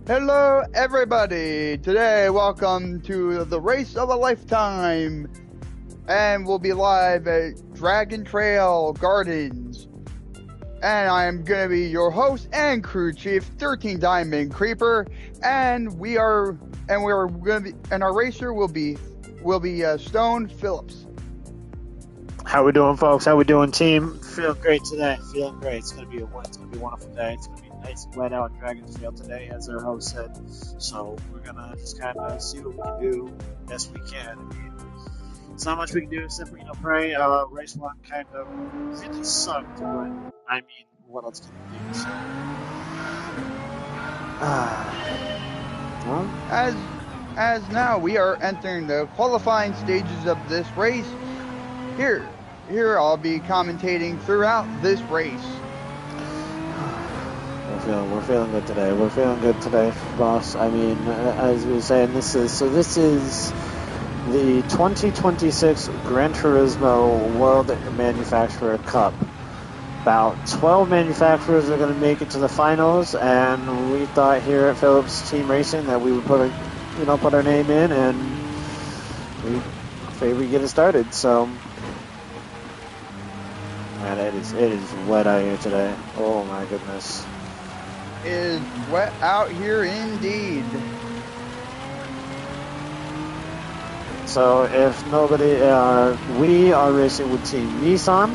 Hello, everybody. Today, welcome to the race of a lifetime, and we'll be live at Dragon Trail Gardens. And I'm gonna be your host and crew chief, 13 Diamond Creeper, and our racer will be Stone Phillips. How we doing, folks? How we doing, team? Feeling great today. Feeling great. It's gonna be a wonderful day. It's gonna be nice and wet out in Dragon Trail today, as our host said. So we're gonna just kind of see what we can do best we can. I mean, it's not much we can do except pray. Race one kind of really sucked, but I mean, what else can you do? So, well, as now we are entering the qualifying stages of this race. Here I'll be commentating throughout this race. We're feeling good today. We're feeling good today, boss. I mean, as we were saying, this is the 2026 Gran Turismo World Manufacturer Cup. About 12 manufacturers are going to make it to the finals, and we thought here at Phillips Team Racing that we would put our name in, and we figured we get it started. So. Man, it is wet out here today. Oh my goodness. It is wet out here indeed. So if nobody, we are racing with Team Nissan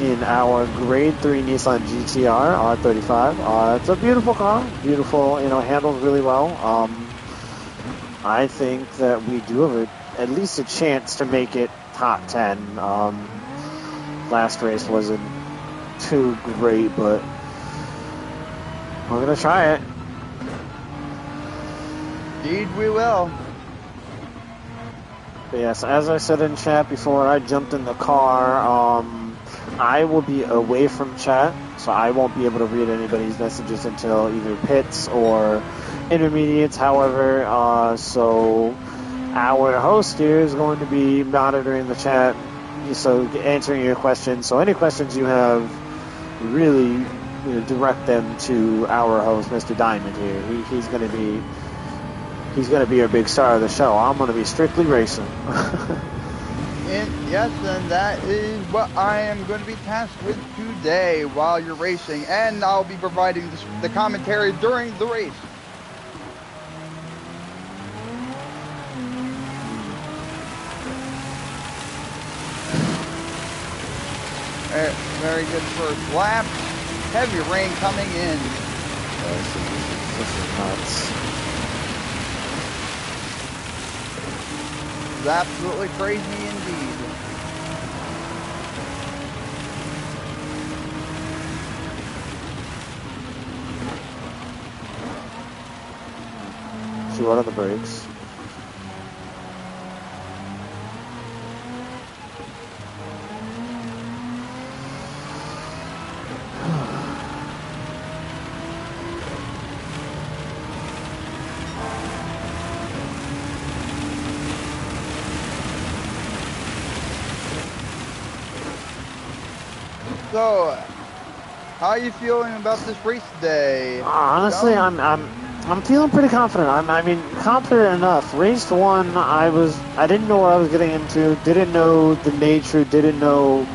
in our Grade 3 Nissan GTR R35. It's a beautiful car. Beautiful, handles really well. I think that we do have at least a chance to make it top 10. Last race wasn't too great, but we're going to try it. Indeed we will. But yes, as I said in chat before I jumped in the car, I will be away from chat, so I won't be able to read anybody's messages until either pits or intermediates. However, so our host here is going to be monitoring the chat, so answering your questions. So any questions you have, really direct them to our host, Mr. Diamond here. He's going to be our big star of the show. I'm going to be strictly racing. And yes, and that is what I am going to be tasked with today while you're racing, and I'll be providing the commentary during the race. Very good first lap. Heavy rain coming in. This is nuts. It's absolutely crazy indeed. So what are the brakes? So, how are you feeling about this race today? Honestly, I'm feeling pretty confident. I mean, confident enough. Race 1, I didn't know what I was getting into. Didn't know the nature. Didn't know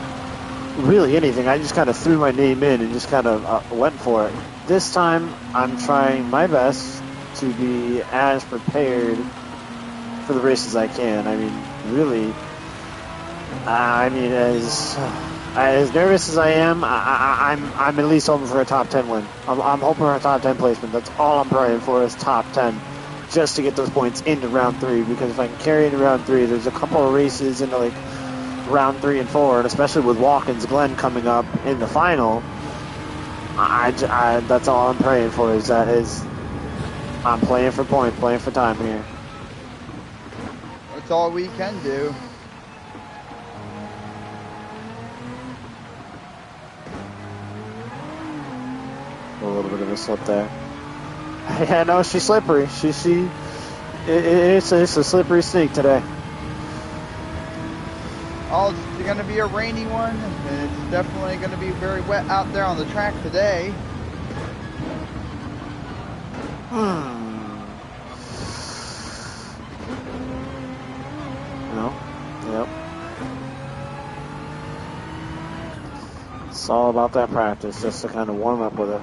really anything. I just kind of threw my name in and just kind of went for it. This time, I'm trying my best to be as prepared for the race as I can. I mean, really. As nervous as I am, I'm at least hoping for a top 10 win. I'm hoping for a top 10 placement. That's all I'm praying for is top 10, just to get those points into round 3. Because if I can carry into round 3, there's a couple of races into like round 3 and 4, and especially with Watkins Glen coming up in the final. That's all I'm praying for. Is I'm playing for point, playing for time here. That's all we can do. A little bit of a slip there. Yeah, no, she's slippery. It's a slippery snake today. Oh, it's going to be a rainy one, and it's definitely going to be very wet out there on the track today. No. Yep. It's all about that practice, just to kind of warm up with it.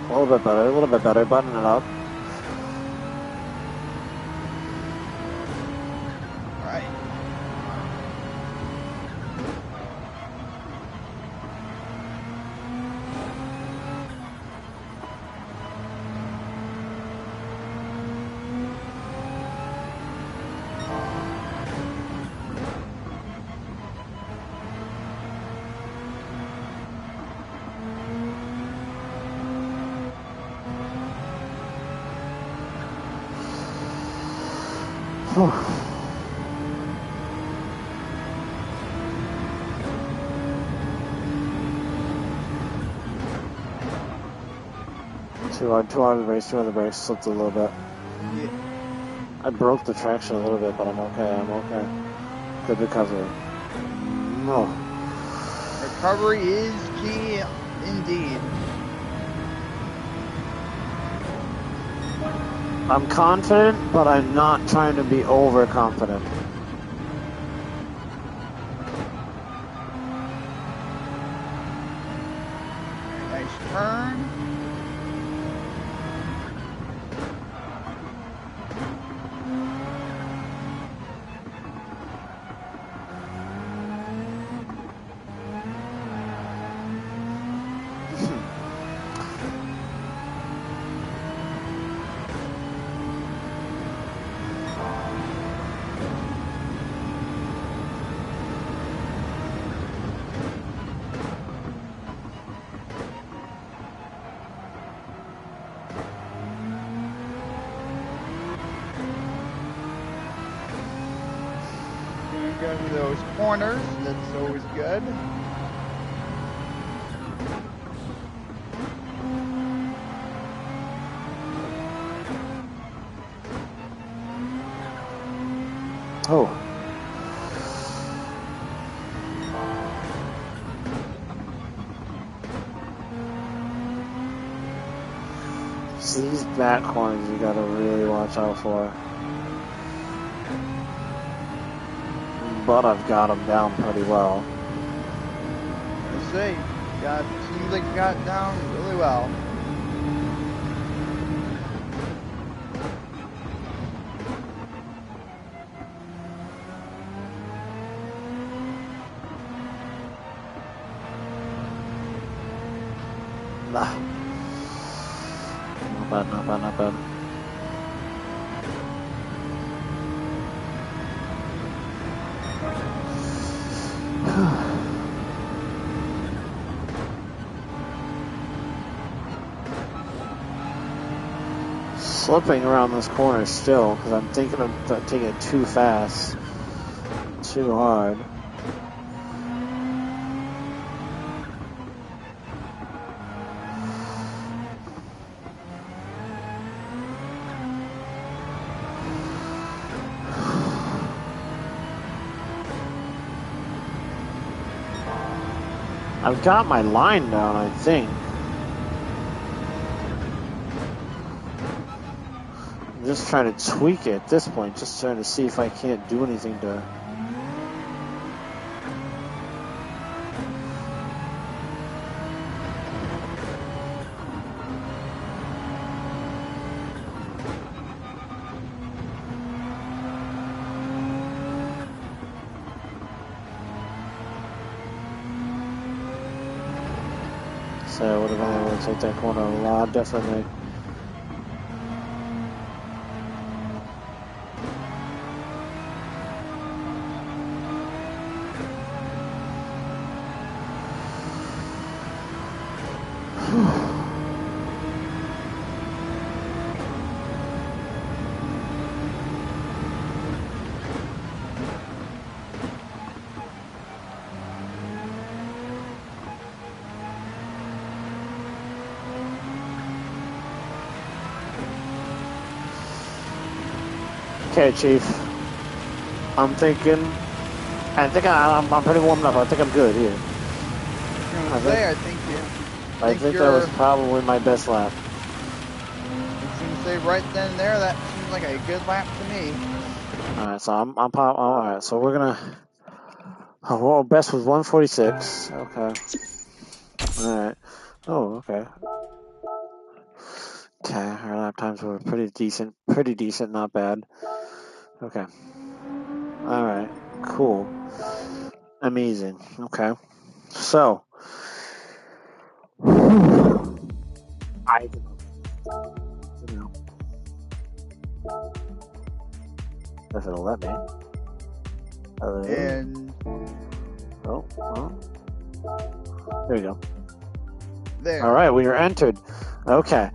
A little bit better, button it up. Right. Two on the brakes, slipped a little bit. Yeah. I broke the traction a little bit, but I'm okay. Good recovery. No. Recovery is key indeed. I'm confident, but I'm not trying to be overconfident. Nice turn. Go to those corners. That's always good. Oh. It's these back corners you gotta really watch out for. But I've got them down pretty well. Let's see. Seems like you got it down really well. Not bad, not bad, not bad. Slipping around this corner still because I'm thinking of taking it too fast, too hard. I've got my line down, I think. I'm just trying to tweak it at this point, just trying to see if I can't do anything to... So I would have been able to take that corner a lot differently. Okay, Chief. I'm thinking. I think I'm pretty warmed up. I think I'm good here. I think that was probably my best lap. I was gonna say right then and there, that seems like a good lap to me. All right, so I'm pop. All right, so we're gonna. Well, best was 146. Okay. All right. Oh, okay. Okay, our lap times were pretty decent, not bad. Okay. All right, cool. Amazing. Okay. So, I you know, if it'll let me. And oh, there we go. There. All right, we are entered. Okay.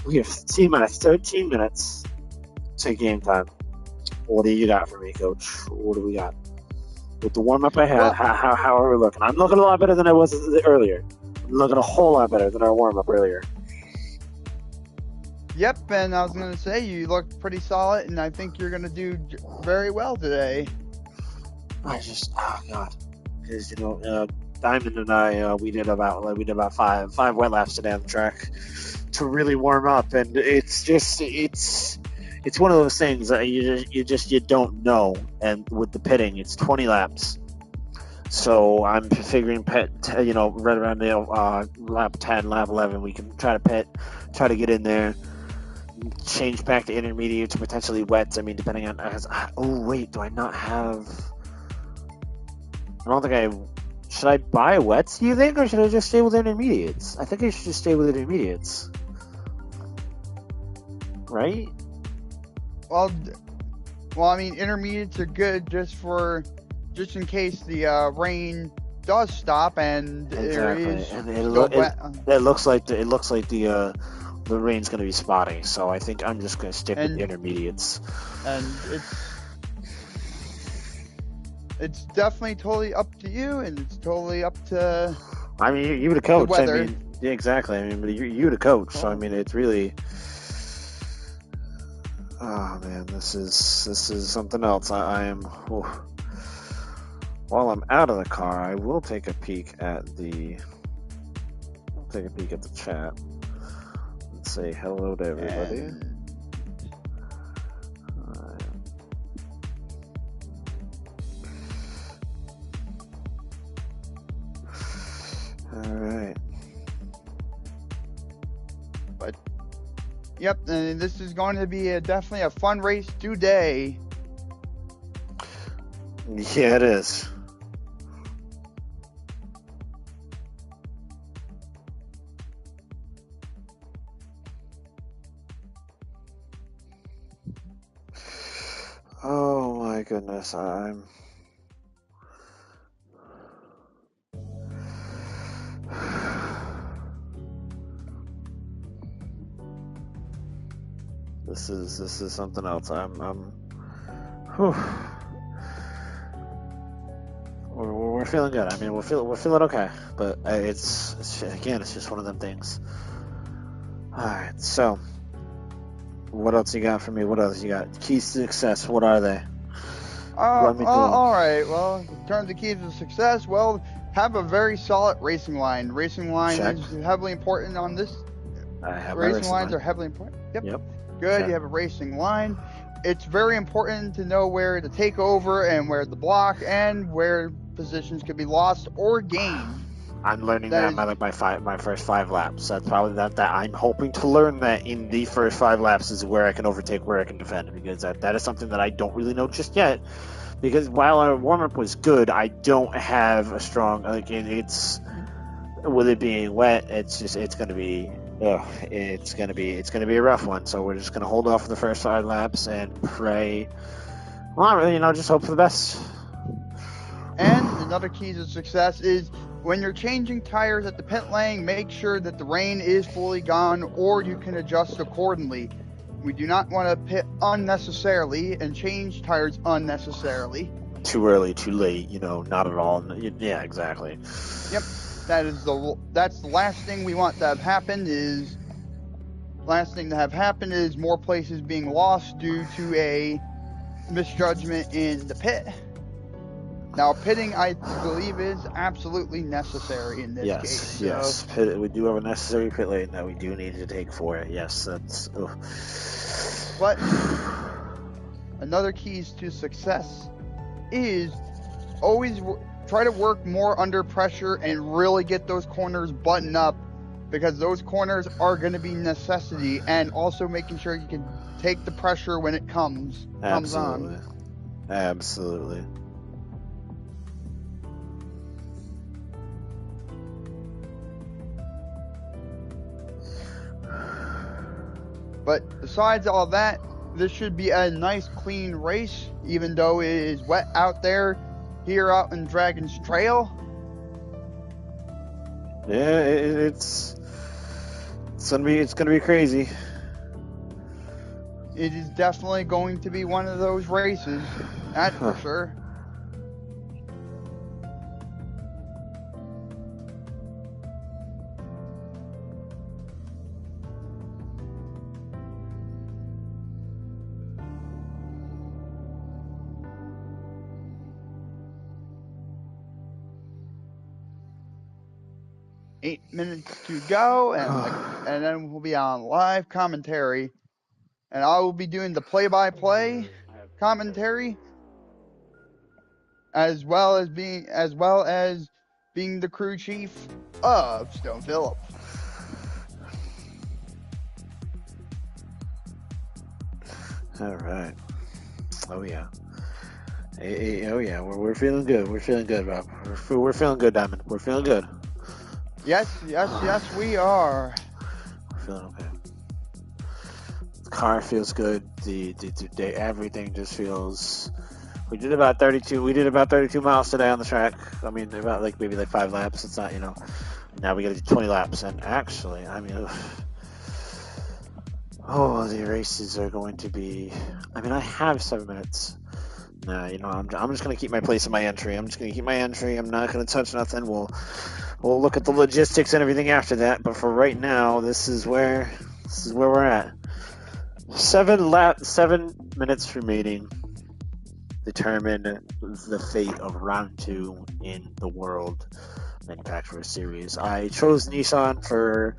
We have T-minus 13 minutes to game time. What do you got for me, Coach? What do we got? With the warm-up I had, well, how are we looking? I'm looking a lot better than I was earlier. I'm looking a whole lot better than our warm-up earlier. Yep, and I was going to say, you look pretty solid, and I think you're going to do very well today. Oh, God. Because, Diamond and I, we did about five wet laps today on the track to really warm up, and it's one of those things that you don't know. And with the pitting, it's 20 laps, so I'm figuring right around the lap 10, lap 11, we can try to get in there, change back to intermediate to potentially wets. I mean, depending on. Oh wait, do I not have? I don't think I. Should I buy wets, do you think, or should I just stay with intermediates? I think I should just stay with intermediates. Right? Well, I mean, intermediates are good just in case the rain does stop and there is and it looks like the rain's going to be spotty, so I think I'm just going to stick with the intermediates. And it's definitely totally up to you, and it's totally up to. I mean, you the coach. The weather. I mean, yeah, exactly. I mean, but you the coach, so I mean, it's really. Oh man, this is something else. I am. Oh. While I'm out of the car, I will take a peek at the take a peek at the chat. Let's say hello to everybody. Alright. But, yep, and this is going to be definitely a fun race today. Yeah, it is. Oh my goodness, This is something else. Whew. We're feeling good. I mean, we're feeling okay, but it's just one of them things. All right, so what else you got for me? What else you got? Keys to success. What are they? Let me know. All right. Well, in terms of keys to success, well, have a very solid racing line. Racing line Check. is heavily important on this. I have Racing lines are heavily important. Yep. Good. Check. You have a racing line. It's very important to know where to take over and where to block and where positions could be lost or gained. I'm learning that my first 5 laps. That's probably that I'm hoping to learn that in the first 5 laps is where I can overtake, where I can defend, because that is something that I don't really know just yet. Because while our warm up was good, I don't have a strong it's with it being wet. It's gonna be a rough one. So we're just gonna hold off for the first 5 laps and pray. Well, not really, just hope for the best. And another key to success is when you're changing tires at the pit lane, make sure that the rain is fully gone or you can adjust accordingly. We do not want to pit unnecessarily and change tires unnecessarily. Too early, too late, not at all. Yeah, exactly. Yep, that's the last thing we want to have happen is more places being lost due to a misjudgment in the pit. Now, pitting, I believe, is absolutely necessary in this case. Yes. We do have a necessary pit lane that we do need to take for it. Yes, that's... Ugh. But another key to success is always try to work more under pressure and really get those corners buttoned up, because those corners are going to be necessity, and also making sure you can take the pressure when it comes on. Absolutely. But besides all that, this should be a nice clean race, even though it is wet out there here out in Dragon's Trail. Yeah, it's gonna be crazy. It is definitely going to be one of those races, that's for sure. Eight minutes to go, and then we'll be on live commentary, and I will be doing the play-by-play commentary, as well as being the crew chief of Stone Phillips. All right. Oh yeah. Oh yeah. We're feeling good. We're feeling good, Rob. We're feeling good, Diamond. We're feeling good. Yes, we are. We're feeling okay. The car feels good. The everything just feels. We did about 32 miles today on the track. I mean, about maybe 5 laps. It's not, Now we got to do 20 laps, and actually, I mean, the races are going to be. I mean, I have 7 minutes. Nah, I'm just gonna keep my place in my entry. I'm not gonna touch nothing. We'll look at the logistics and everything after that. But for right now, this is where we're at. 7 minutes remaining. Determine the fate of round 2 in the World manufacturer series. I chose Nissan for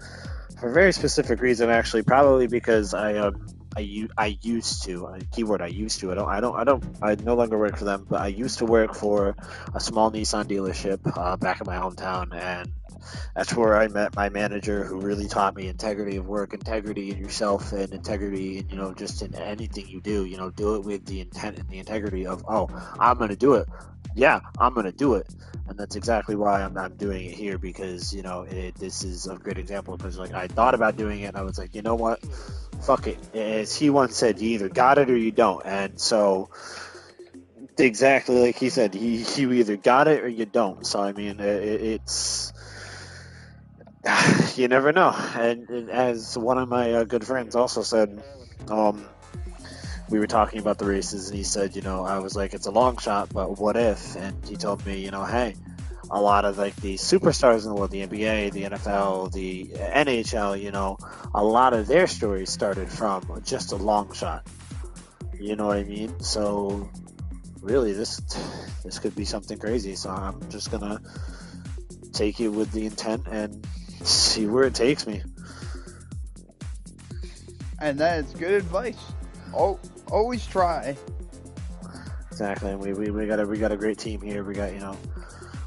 a very specific reason, actually, probably because I used to, keyword I used to. I no longer work for them, but I used to work for a small Nissan dealership back in my hometown, and that's where I met my manager, who really taught me integrity of work, integrity in yourself, and integrity in, just in anything you do. Do it with the intent and the integrity of, oh, I'm gonna do it. Yeah, I'm gonna do it, and that's exactly why I'm doing it here, because this is a great example. Because like, I thought about doing it, and I was like, you know what, fuck it. As he once said, you either got it or you don't, and so exactly like he said, you either got it or you don't. So I mean, it's you never know. And as one of my good friends also said, we were talking about the races, and he said, I was like, it's a long shot, but what if? And he told me, hey, a lot of like the superstars in the world, the NBA, the NFL, the NHL, a lot of their stories started from just a long shot. You know what I mean? So really, this could be something crazy. So I'm just gonna take it with the intent and see where it takes me. And that is good advice. Oh, always try. Exactly. And we got a great team here. We got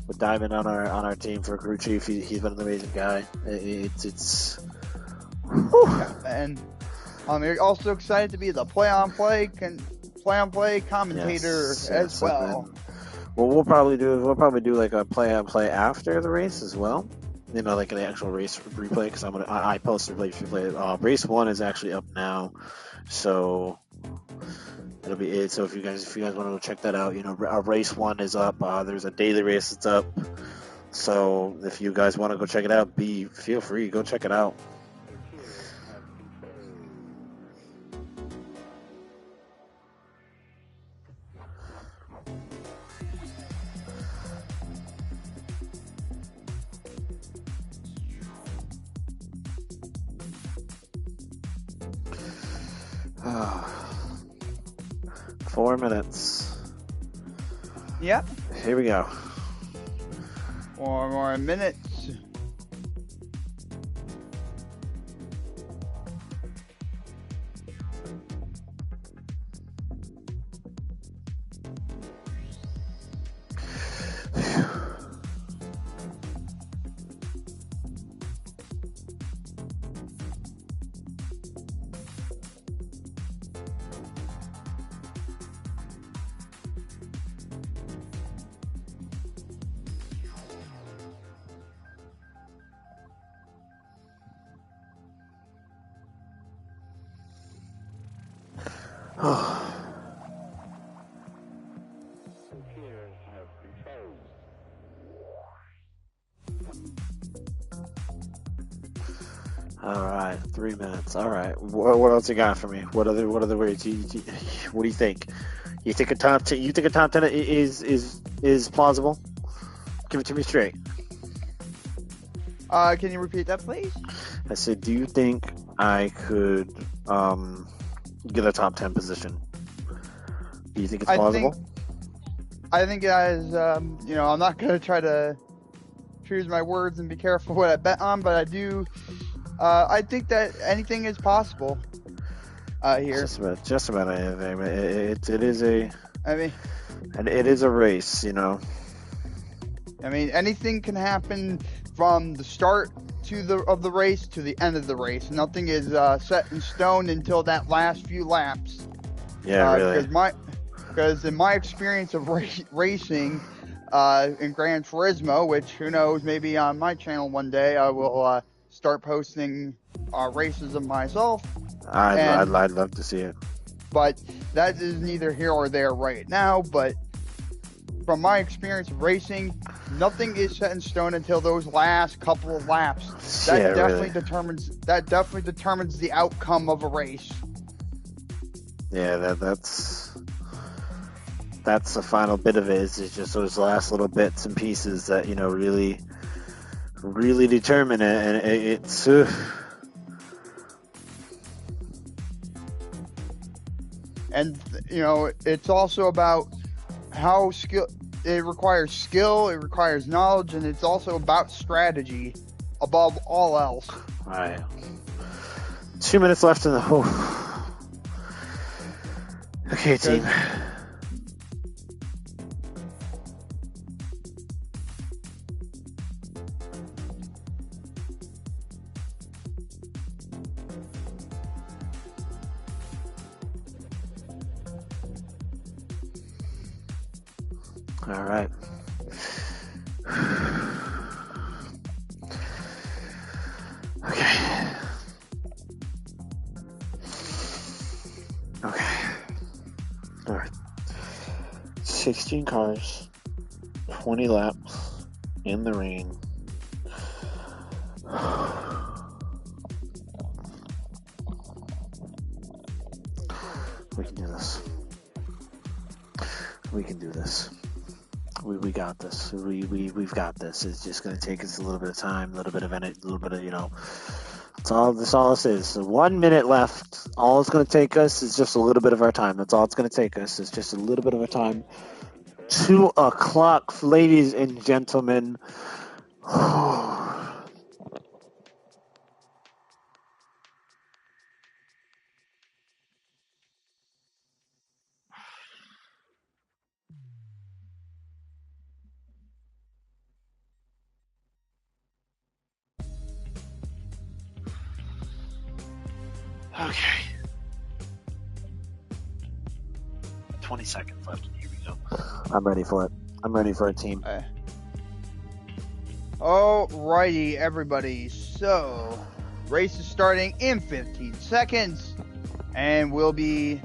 with Diamond on our team for crew chief. He's been an amazing guy. It's yeah, and you're also excited to be the play-on-play commentator as well. Well, we'll probably do like a play-on-play after the race as well. Like an actual race replay, because I posted race replay. Race 1 is actually up now, so it'll be it. So if you guys want to go check that out, race 1 is up. There's a daily race that's up. So if you guys want to go check it out, feel free, go check it out. Oh, 4 minutes. Yep. Here we go. 4 more minutes. All right, 3 minutes. All right, what else you got for me? What other ways? What do you think? You think a top 10? You think a top 10 is plausible? Give it to me straight. Can you repeat that, please? I said, do you think I could get a top 10 position? Do you think it's plausible? I think guys, I'm not going to try to choose my words and be careful what I bet on, but I do. I think that anything is possible here. Just about anything. It is a. I mean, and it is a race, I mean, anything can happen from the start of the race to the end of the race. Nothing is set in stone until that last few laps. Yeah, really. Because in my experience of racing in Gran Turismo, which who knows, maybe on my channel one day I will start posting races of myself. I'd love to see it. But that is neither here or there right now. But from my experience of racing, nothing is set in stone until those last couple of laps. That definitely determines the outcome of a race. Yeah, that's the final bit of it. Is just those last little bits and pieces that really determine it, and it's. And it's also about how it requires skill, it requires knowledge, and it's also about strategy above all else. All right. 2 minutes left in the. Okay, team. All right. Okay. Okay. All right. 16 cars, 20 laps in the rain. We can do this. We can do this. We got this. We've got this. It's just going to take us a little bit of time, a little bit of energy, a little bit of, that's all this is. So 1 minute left. All it's going to take us is just a little bit of our time. That's all it's going to take us. It's just a little bit of our time. 2 o'clock, ladies and gentlemen. Okay. 20 seconds left. Here we go. I'm ready for it. I'm ready for a team. Alrighty, everybody. So, race is starting in 15 seconds, and we'll be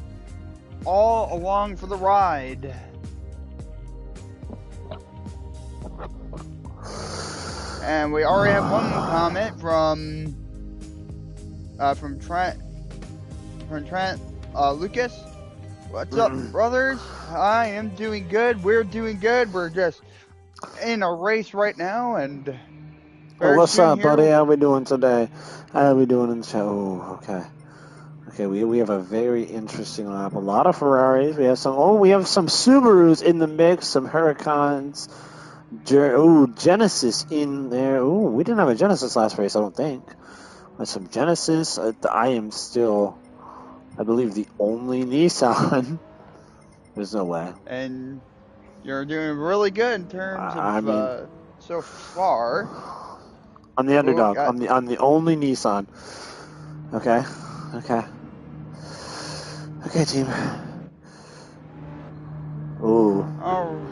all along for the ride. And we already have one comment from Trent Lucas. What's up, brothers? I am doing good. We're doing good. We're just in a race right now, and what's up, buddy? How we doing today? How we doing in the show? Oh, okay. Okay, we have a very interesting lap. A lot of Ferraris. We have some Subarus in the mix. Some Huracans. Genesis in there. We didn't have a Genesis last race, I don't think. But some Genesis. I am still, I believe, the only Nissan. There's no way. And you're doing really good in terms of so far. I'm the underdog. I'm the only Nissan. Okay. Okay, team. Ooh. All right.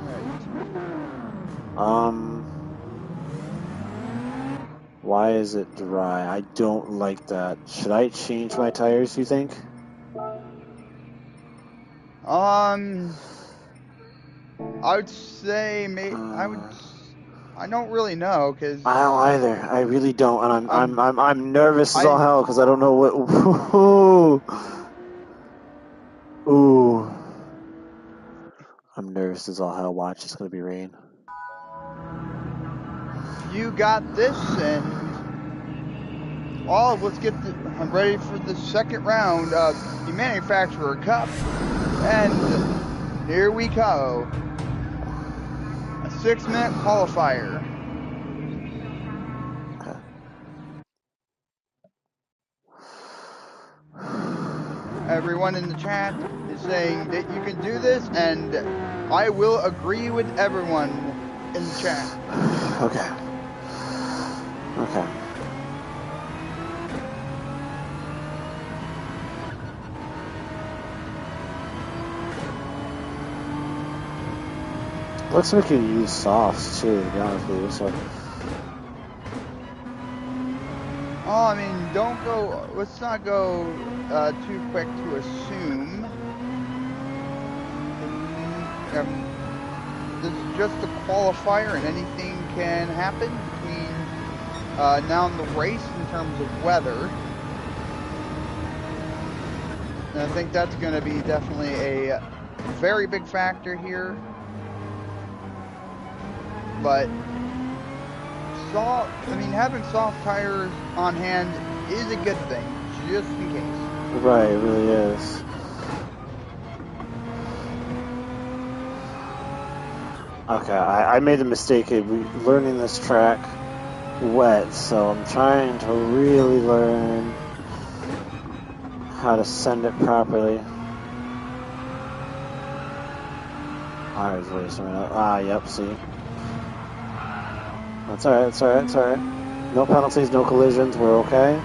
Why is it dry? I don't like that. Should I change my tires, you think? I would say maybe I don't really know, because I don't either. I really don't, and I'm nervous as all hell because I don't know what. Ooh. I'm nervous as all hell. Watch, it's gonna be rain. You got this, and let's get I'm ready for the second round of the Manufacturer Cup, and here we go. A 6-minute qualifier. Everyone in the chat is saying that you can do this, and I will agree with everyone in the chat. Okay. Looks like you can use softs too, to be honest with you. So. Let's not go too quick to assume. This is just a qualifier, and anything can happen between now and the race in terms of weather. And I think that's going to be definitely a very big factor here. But having soft tires on hand is a good thing, just in case. Right, it really is. Okay, I made a mistake of learning this track wet, so I'm trying to really learn how to send it properly. Alright, wait a minute. Ah, yep, see. That's alright, it's alright, it's alright. No penalties, no collisions, we're okay.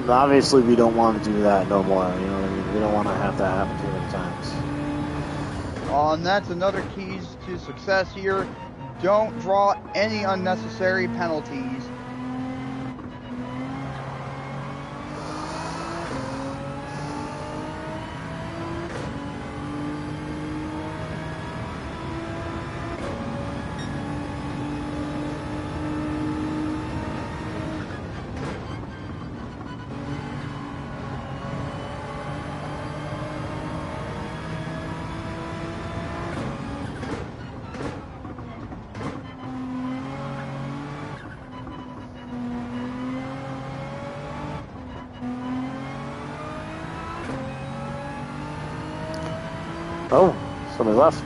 Obviously, we don't want to do that no more, you know what I mean? We don't want to have that happen too many times. And that's another keys to success here. Don't draw any unnecessary penalties. Oh, somebody left.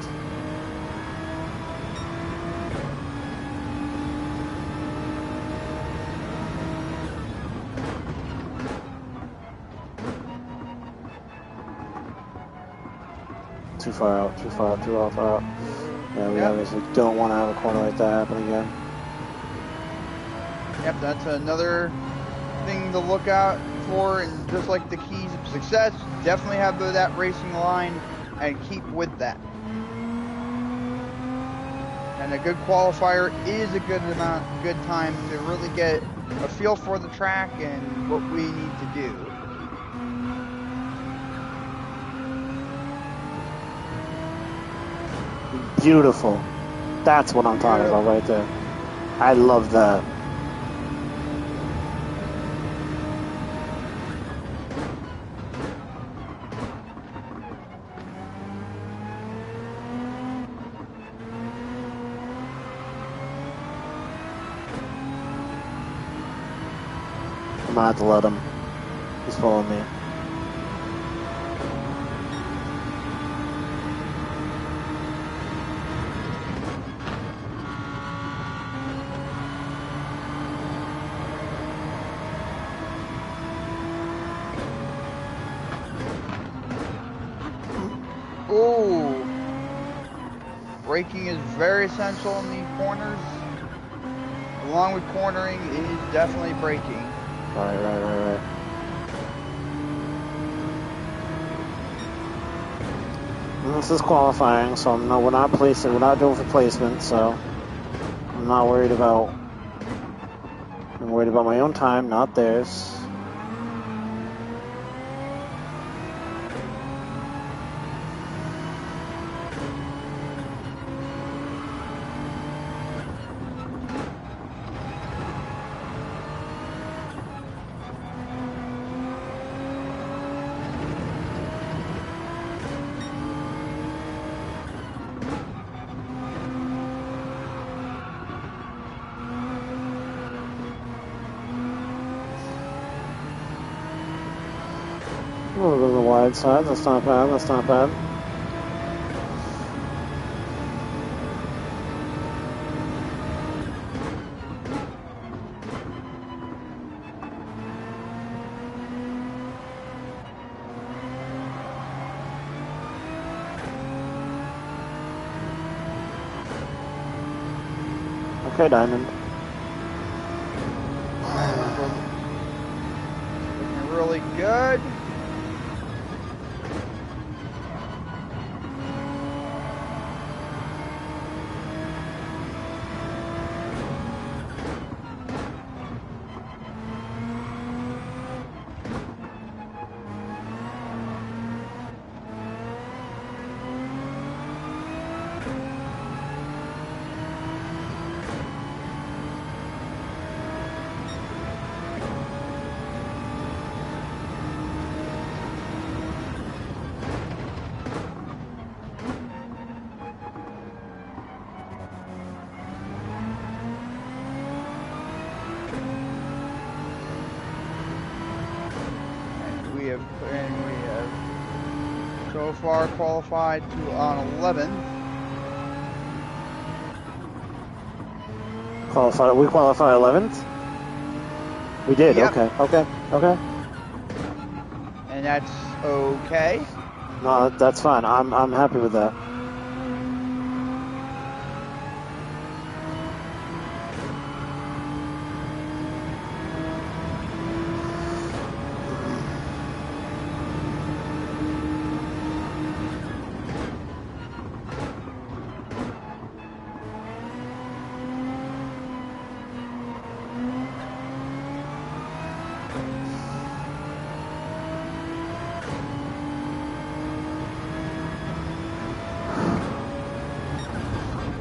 Too far out, too far out, too far out. Yeah, we obviously don't want to have a corner like that happen again. Yep, that's another thing to look out for, and just like the keys of success, definitely have that racing line and keep with that. And a good qualifier is a good time to really get a feel for the track and what we need to do. Beautiful. That's what I'm talking about right there. I love that. I'm gonna have to let him. He's following me. Oh, braking is very essential in these corners. Along with cornering is definitely braking. Right. This is qualifying, so we're not doing for placement, so I'm not worried about. I'm worried about my own time, not theirs. A little bit on the wide side, that's not bad. Okay, Diamond. Looking really good. We have so far qualified to on 11th. Qualify. We qualify 11th. We did. Yep. Okay. And that's okay. No, that's fine. I'm happy with that.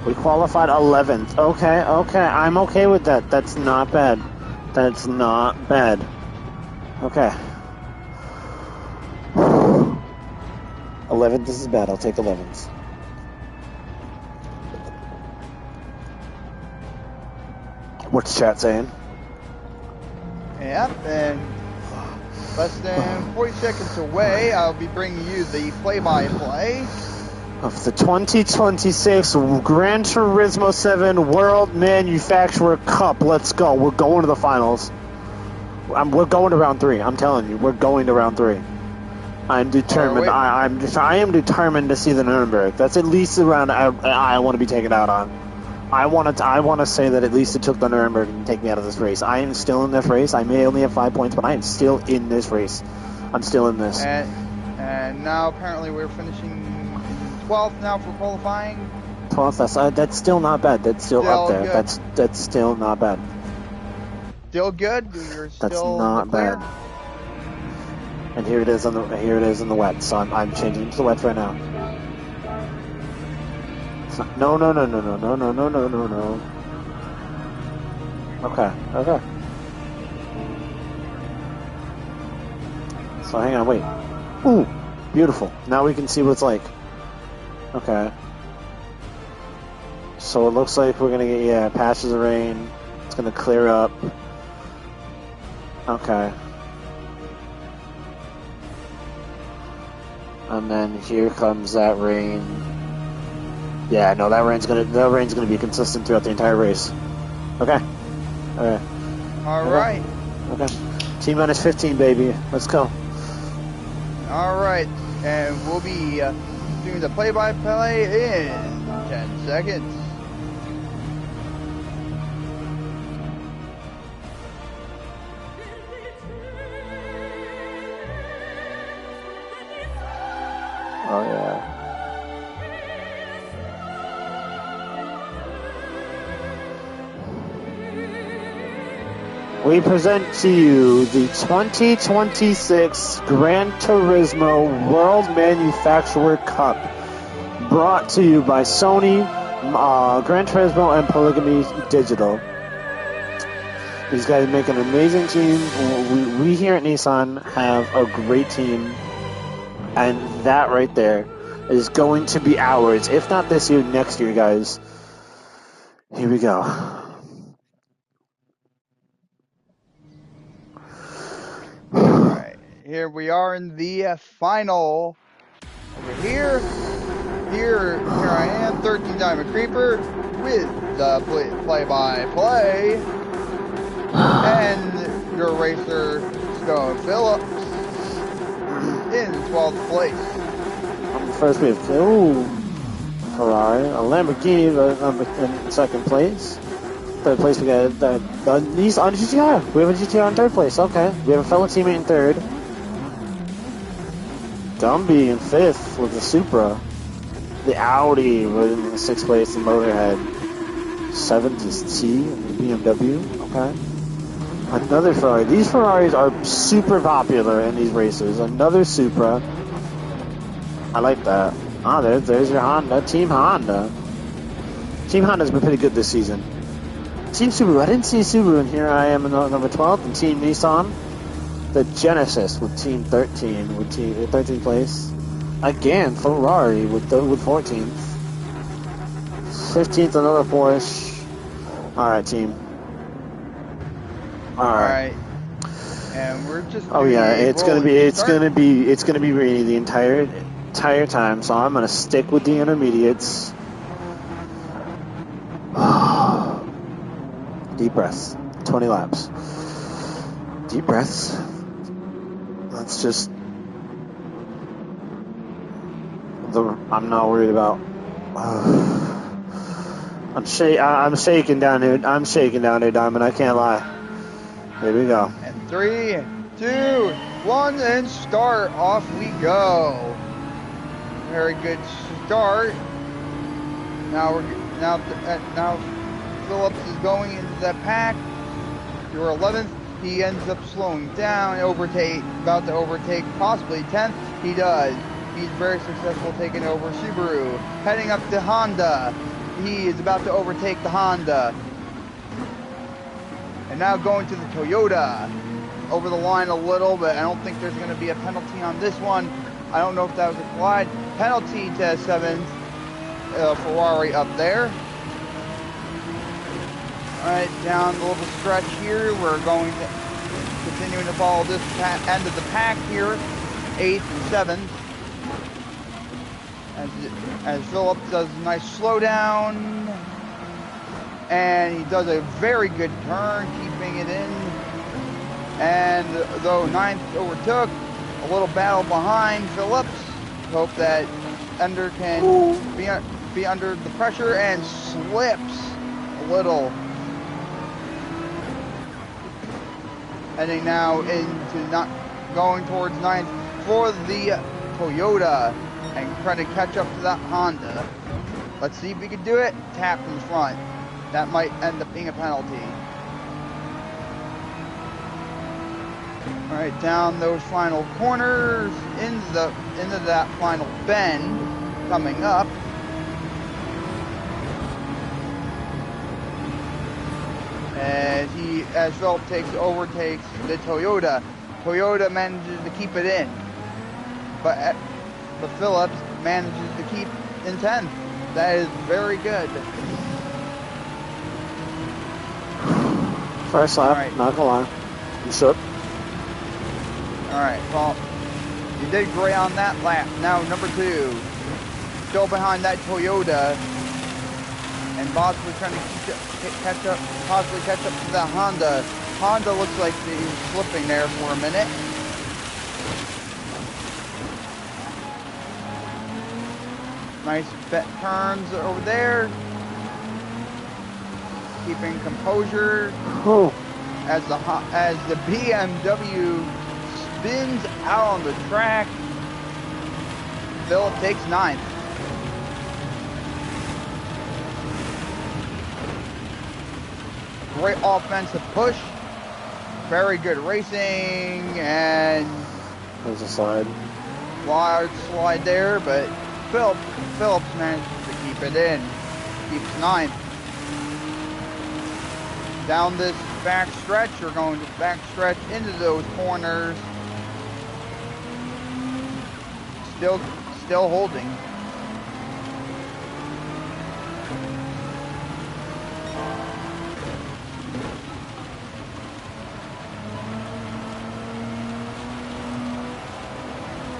We qualified 11th. Okay. I'm okay with that. That's not bad. That's not bad. Okay. 11th is bad. I'll take 11th. What's chat saying? Yep, and less than 40 seconds away, I'll be bringing you the play-by-play of the 2026 Gran Turismo 7 World Manufacturer Cup. Let's go. We're going to the finals. We're going to round 3. I'm telling you, we're going to round 3. I'm determined. I am determined to see the Nuremberg. That's at least the round I want to be taken out on. I want to say that at least it took the Nuremberg and take me out of this race. I am still in this race. I may only have 5 points, but I am still in this race. I'm still in this. And now apparently we're finishing 12th now for qualifying. 12th. That's still not bad. That's still up there. Good. That's still not bad. Still good. You're still that's not bad. And here it is in the wet. So I'm changing to the wets right now. No. Okay. So hang on, wait. Ooh, beautiful. Now we can see what it's like. Okay. So it looks like we're gonna get, patches of rain. It's gonna clear up. Okay. And then here comes that rain. Yeah, no, that rain's gonna be consistent throughout the entire race. Okay. Alright. Alright. Okay. T-minus 15, baby. Let's go. Alright. And we'll be doing the play-by-play in 10 seconds. Oh, yeah. We present to you the 2026 Gran Turismo World Manufacturer Cup, brought to you by Sony, Gran Turismo, and Polygamy Digital. These guys make an amazing team. We here at Nissan have a great team, and that right there is going to be ours. If not this year, next year, guys. Here we go. Alright, here we are in the final. Over here I am, 13 Diamond Creeper, with the play-by-play, and your racer, Stone Phillips, in 12th place. First we have Ferrari, a Lamborghini in second place. Third place we got the Nissan GTR. We have a GTR in third place. Okay, we have a fellow teammate in third. Gumby in fifth with the Supra. The Audi in sixth place. The Motorhead. Seventh is T and the BMW. Okay. Another Ferrari. These Ferraris are super popular in these races. Another Supra. I like that. Ah, there's your Honda. Team Honda. Team Honda's been pretty good this season. Team Subaru. I didn't see Subaru in here. I am in number 12. And Team Nissan. The Genesis with Team 13. With 13th place. Again, Ferrari with 14th. 15th, another Porsche. Alright, team. Alright. And we're just it's gonna be rainy the entire time, so I'm gonna stick with the intermediates. Deep breaths. 20 laps. Deep breaths. That's just I'm not worried about. I'm shaking down here. I'm shaking down here, Diamond. I can't lie. Here we go. And 3, 2, 1, and start. Off we go. Very good start. Now Phillips is going into that pack. You're 11th. He ends up slowing down, about to overtake, possibly 10th. He does. He's very successful taking over Subaru. Heading up to Honda. He is about to overtake the Honda. And now going to the Toyota. Over the line a little, but I don't think there's going to be a penalty on this one. I don't know if that was a glide. Penalty to 7th. Ferrari up there. Alright, down the little stretch here. We're going to continuing to follow this end of the pack here. 8th and 7th. As Phillips does a nice slowdown. And he does a very good turn, keeping it in. And though 9th overtook, a little battle behind Phillips. Hope that Ender can be under the pressure and slips a little. Heading now into going towards 9th for the Toyota and trying to catch up to that Honda. Let's see if we can do it. Tap from the front. That might end up being a penalty. All right, down those final corners into that final bend coming up. As Phillips overtakes the Toyota. Toyota manages to keep it in, but Phillips manages to keep in 10th. That is very good. First lap, right. Not gonna lie. You shook. Alright, well, you did great on that lap. Now, number 2. Still behind that Toyota. And possibly trying to catch up to the Honda. Honda looks like he's slipping there for a minute. Nice turns over there. Keeping composure. Oh. As the BMW spins out on the track. Phillips takes 9th. Great offensive push. Very good racing, and there's a slide. Large slide there, but Phillips manages to keep it in. Keeps 9th. Down this back stretch, we're going to back stretch into those corners. Still holding.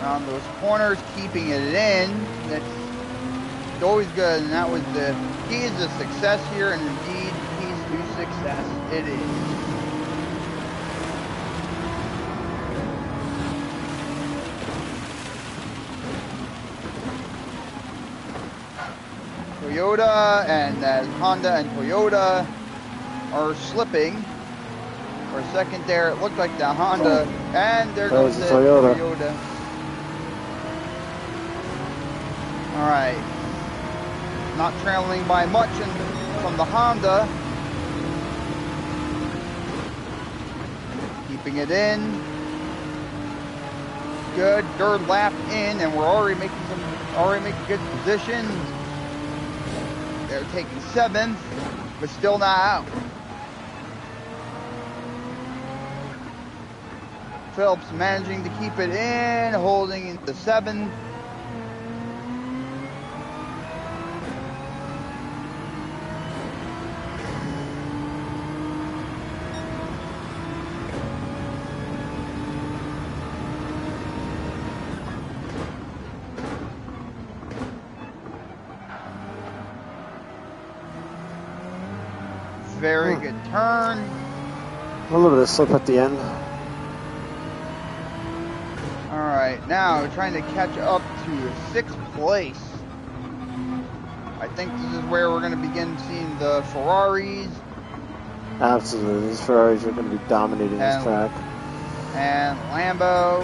Around those corners, keeping it in. That's always good, and that was the key to success here, and indeed keys to success it is. Toyota and Honda and Toyota are slipping. For a second there, it looked like the Honda, and there goes the Toyota. All right, not trailing by much from the Honda. Keeping it in. Good third lap in, and we're already making good positions. They're taking 7th, but still not out. Phillips managing to keep it in, holding into 7th. Very good turn. A little bit of slip at the end. Alright, now trying to catch up to 6th place. I think this is where we're going to begin seeing the Ferraris. Absolutely, these Ferraris are going to be dominating this track. And Lambo.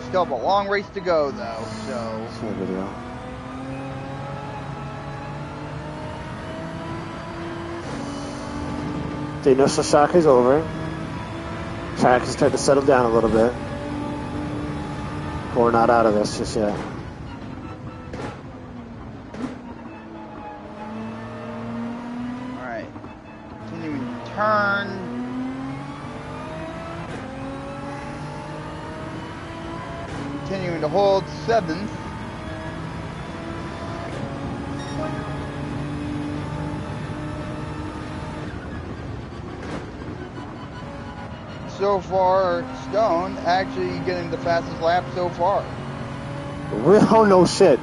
Still have a long race to go, though, so. It's no video. The initial shock is over. Track is starting to settle down a little bit. We're not out of this just yet. Alright. Continuing to turn. Continuing to hold 7th. So far, Stone actually getting the fastest lap so far. Oh no shit.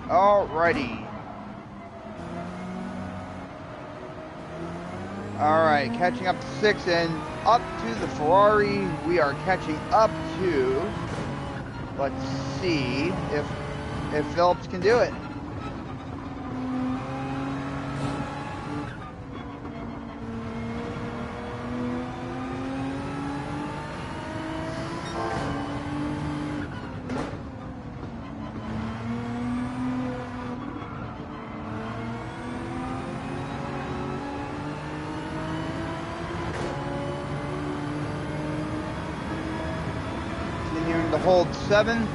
Alrighty. Alright, catching up to 6 and up to the Ferrari. We are catching up to, let's see if Phillips can do it. To hold 7th.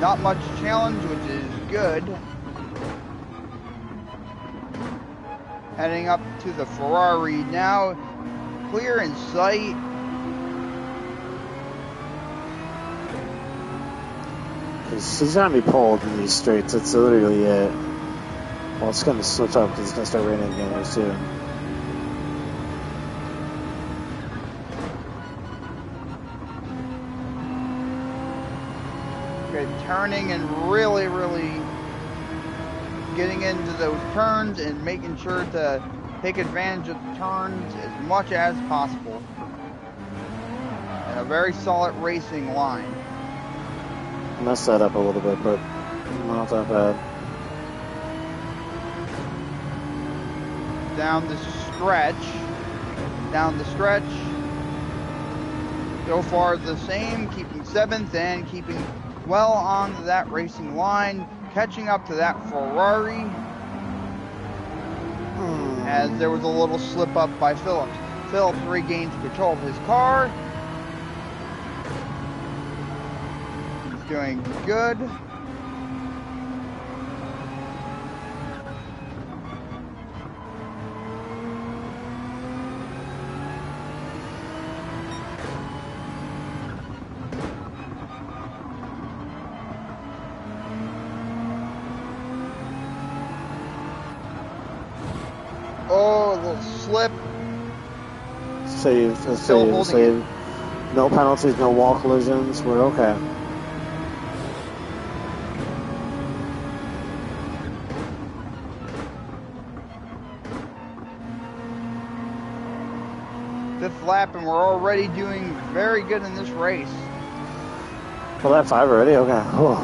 Not much challenge, which is good. Heading up to the Ferrari now. Clear in sight. He's gonna be pulled in these straights. That's literally it. Well, it's gonna switch up because it's gonna start raining again here soon. Turning and really getting into those turns and making sure to take advantage of the turns as much as possible. And a very solid racing line. Messed that up a little bit, but not that bad. Down the stretch. So far the same, keeping 7th and keeping well on that racing line, catching up to that Ferrari as there was a little slip up by Phillips. Phillips regains control of his car. He's doing good. Oh, a little slip. Save. No penalties, no wall collisions. We're okay. Fifth lap, and we're already doing very good in this race. Well, lap 5 already? Okay. Oh.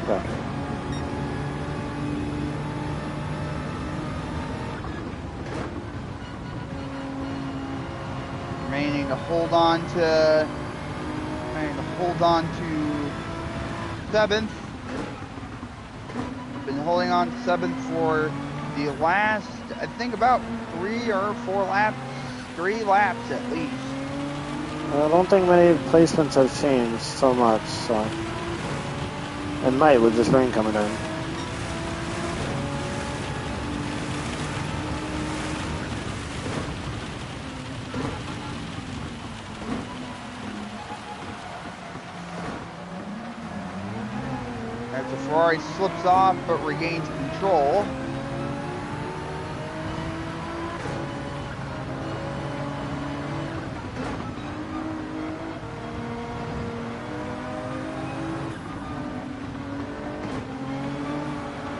Okay. Remaining to hold on to 7th. Been holding on to 7th for the last, I think, about 3 or 4 laps. 3 laps at least. I don't think many placements have changed so much, so. It might with this rain coming in. So Ferrari slips off but regains control.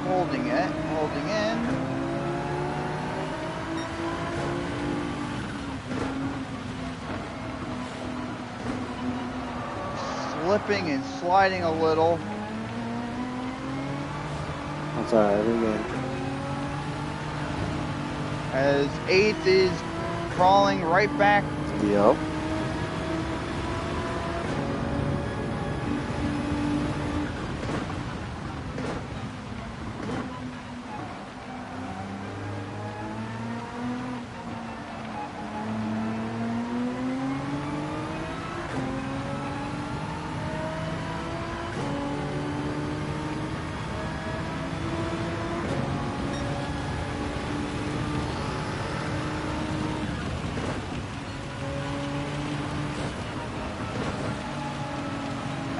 Holding it, holding in. Slipping and sliding a little. That's alright, we good. As 8th is crawling right back. Yep.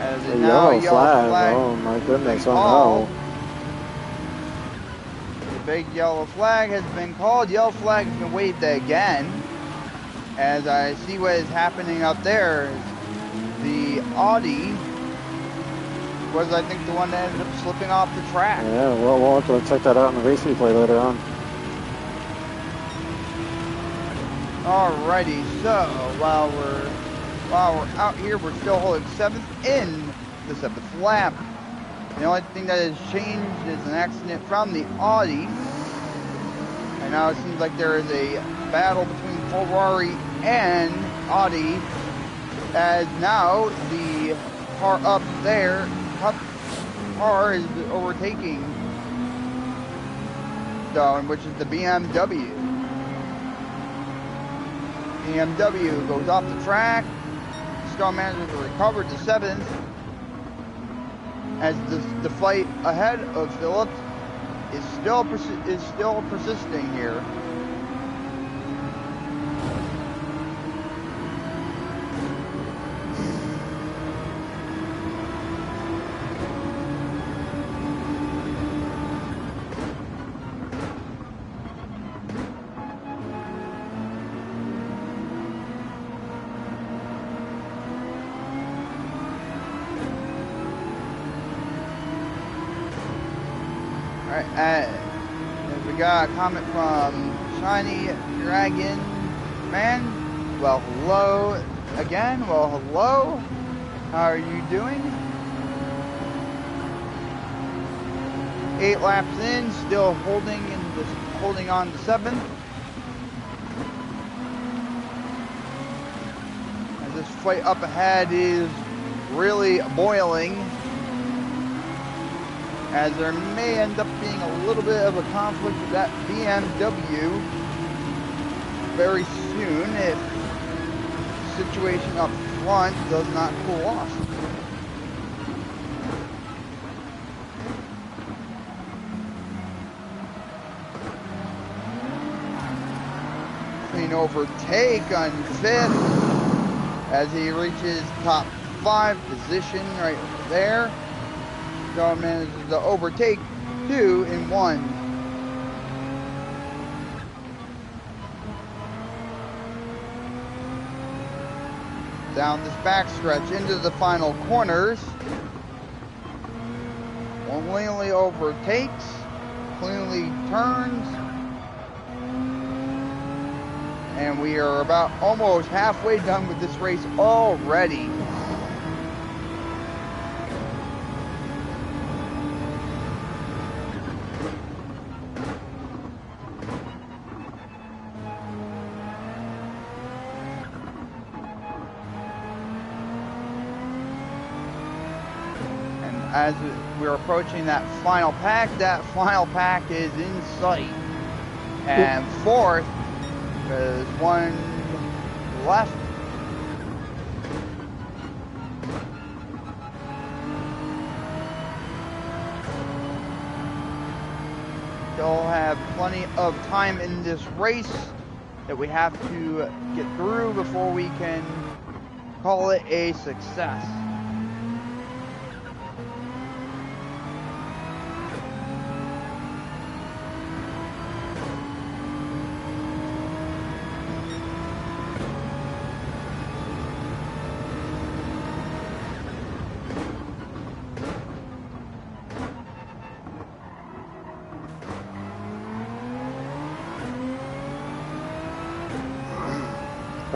As The it now yellow flag. Oh my goodness, oh no. The big yellow flag has been called. Yellow flag has been waved again. As I see what is happening up there. The Audi was, I think, the one that ended up slipping off the track. Yeah, well, we'll have to check that out in the race replay later on. Alrighty, so while we're out here, we're still holding 7th in the 7th lap. The only thing that has changed is an accident from the Audi. And now it seems like there is a battle between Ferrari and Audi. As now the car up there, car is overtaking Stone, which is the BMW. BMW goes off the track. Stone manages to recover to 7th. As the fight ahead of Phillips is still persisting here. Alright, we got a comment from Shiny Dragon Man. Well, hello again. Well, hello. How are you doing? 8 laps in, still holding on to 7th. As this fight up ahead is really boiling. As there may end up being a little bit of a conflict with that BMW very soon if the situation up front does not cool off. Clean overtake on 5th as he reaches top 5 position right there. Stone manages to overtake 2 in 1. Down this backstretch into the final corners. Cleanly overtakes, cleanly turns. And we are about almost halfway done with this race already. As we're approaching that final pack is in sight. And 4th, there's one left. Still have plenty of time in this race that we have to get through before we can call it a success.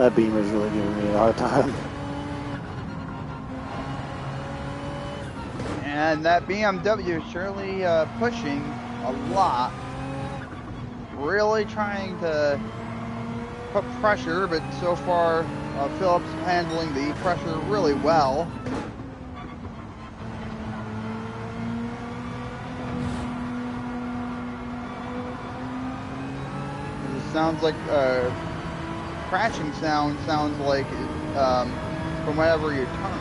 That Beamer's really giving me a hard time. And that BMW is surely pushing a lot. Really trying to put pressure, but so far Phillips handling the pressure really well. It sounds like crashing sounds like from whenever you turn.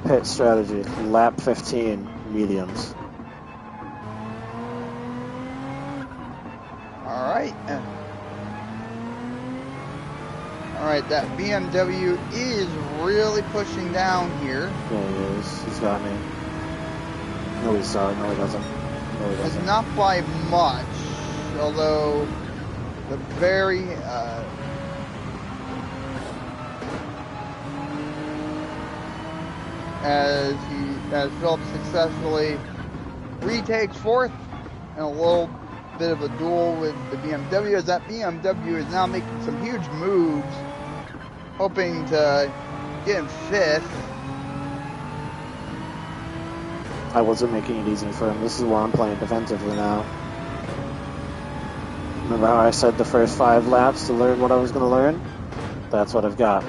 Pit strategy, lap 15, mediums. All right, that BMW is really pushing down here. Yeah, he is. He's got me. No, he's sorry. No, he doesn't. No, he doesn't. It's not by much, although the very as Phillips successfully retakes fourth, and a little bit of a duel with the BMW, as that BMW is now making some huge moves, hoping to get in fifth. I wasn't making it easy for him. This is where I'm playing defensively now. Remember how I said the first 5 laps to learn what I was going to learn? That's what I've got.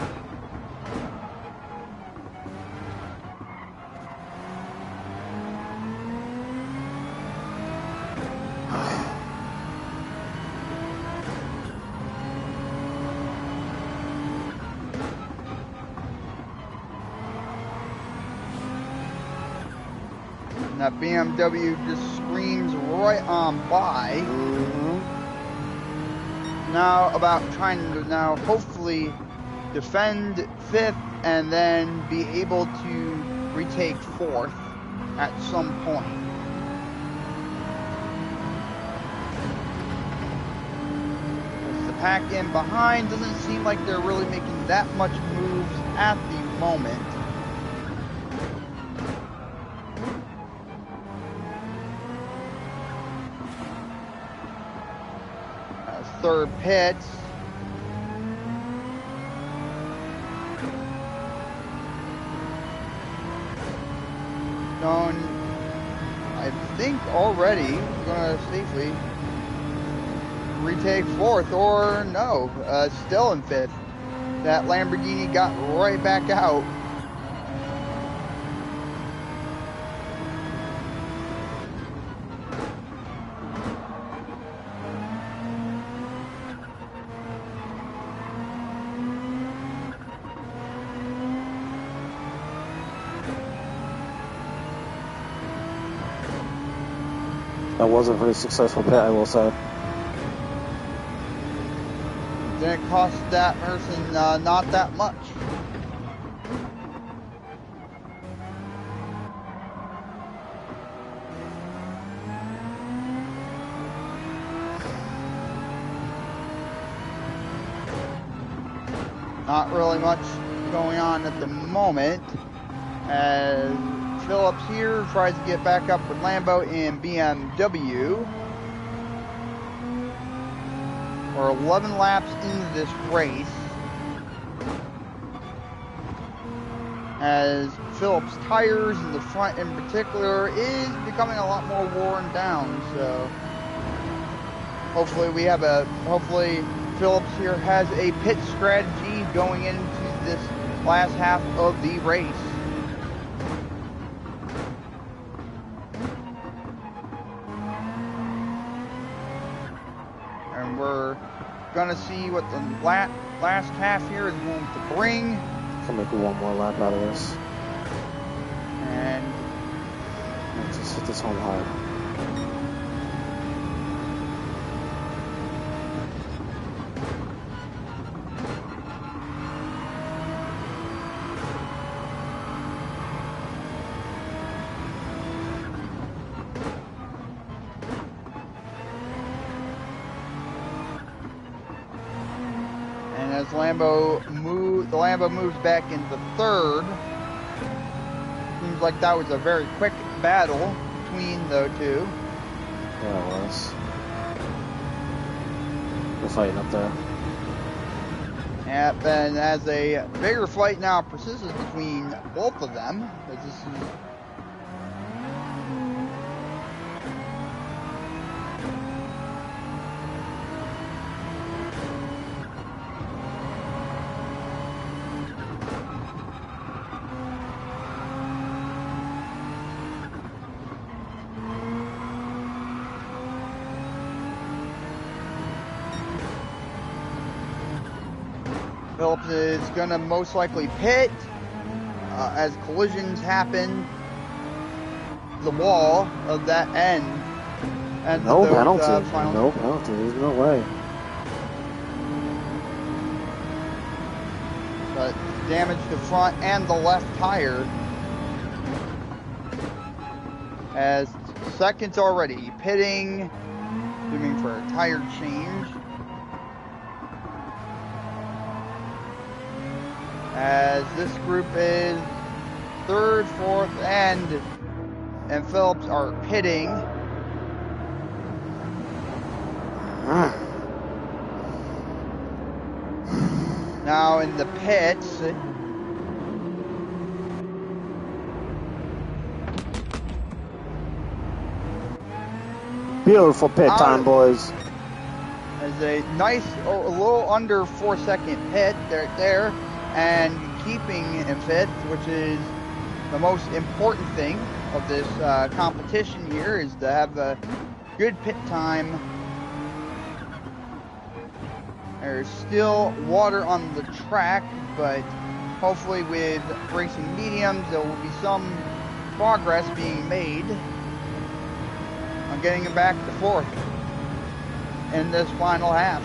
That BMW just screams right on by. Now about trying to now hopefully defend fifth and then be able to retake fourth at some point. As the pack in behind doesn't seem like they're really making that much moves at the moment. Third pits. Done, I think already gonna safely retake fourth, or no, still in fifth. That Lamborghini got right back out. That was a very successful pit, I will say. Didn't cost that person not that much. Not really much going on at the moment, as Phillips here tries to get back up with Lambo and BMW. We're 11 laps into this race, as Phillips' tires in the front in particular is becoming a lot more worn down. So hopefully Phillips here has a pit strategy going into this last half of the race. And we're gonna see what the last half here is going to bring. I'll make one more lap out of this. And let's just hit this home hard. as the Lambo moves back into third. Seems like that was a very quick battle between the two. Yeah, it was. They're fighting up there. And as a bigger fight now persists between both of them, as this is Phillips is going to most likely pit as collisions happen. The wall of that end. And no those, penalty. final... No penalty. There's no way. But damage the front and the left tire. As seconds already pitting, aiming for a tire change. As this group is third, fourth, and Phillips are pitting. Now in the pits. Beautiful pit time, boys. As a nice, a little under 4-second pit there. And keeping in fifth, which is the most important thing of this competition here, is to have a good pit time. There's still water on the track, but hopefully with racing mediums, there will be some progress being made on getting it back to fourth in this final half.